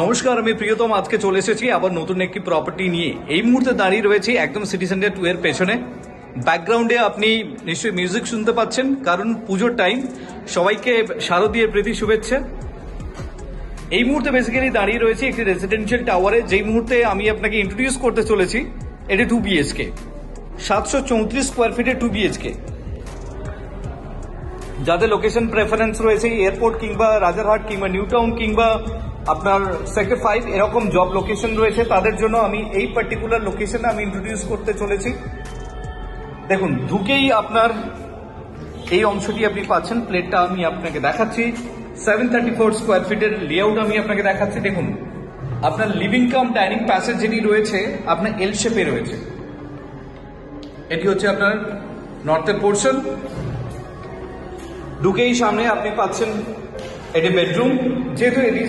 নমস্কার, আমি প্রিয়তম আজকে চলে এসেছি আবার নতুন একটি প্রপার্টি নিয়ে। এই মুহূর্তে দাঁড়িয়ে রয়েছি একদম সিটি সেন্টার 2 এর পেছনে। ব্যাকগ্রাউন্ডে আপনি নিশ্চয়ই মিউজিক শুনতে পাচ্ছেন, কারণ পুজোর টাইম। সবাইকে শারদীয় প্রীতি শুভেচ্ছা। এই মুহূর্তে বেসিক্যালি দাঁড়িয়ে রয়েছি একটি রেসিডেন্সিয়াল টাওয়ারে, যেই মুহূর্তে আমি আপনাকে ইন্ট্রোডিউস করতে চলেছি। এটি 2 বিএইচকে, 734 স্কোয়ার ফিটে 2 বিএইচকে। যাদের লোকেশন প্রেফারেন্স রয়েছে এয়ারপোর্ট কিংবা রাজারহাট কিংবা নিউ টাউন কিংবা আপনার সেক্টর 5 এরকম জব লোকেশন রয়েছে, তাদের জন্য আমি এই পার্টিকুলার লোকেশনে আমি ইন্ট্রোডিউস করতে চলেছি। দেখুন, ঢুকেই আপনার এই অংশটি আপনি পাচ্ছেন। প্লেটটা আমি আপনাকে দেখাচ্ছি। 734 স্কোয়ার ফিটের লেআউট আমি আপনাকে দেখাচ্ছি। দেখুন, আপনার লিভিং কাম ডাইনিং প্যাসেজ যেটি রয়েছে আপনার এল শেপে রয়েছে। এটি হচ্ছে আপনার নর্থের পোর্শন। ঢুকেই সামনে আপনি পাচ্ছেন এটি বেডরুম। যেহেতু এটি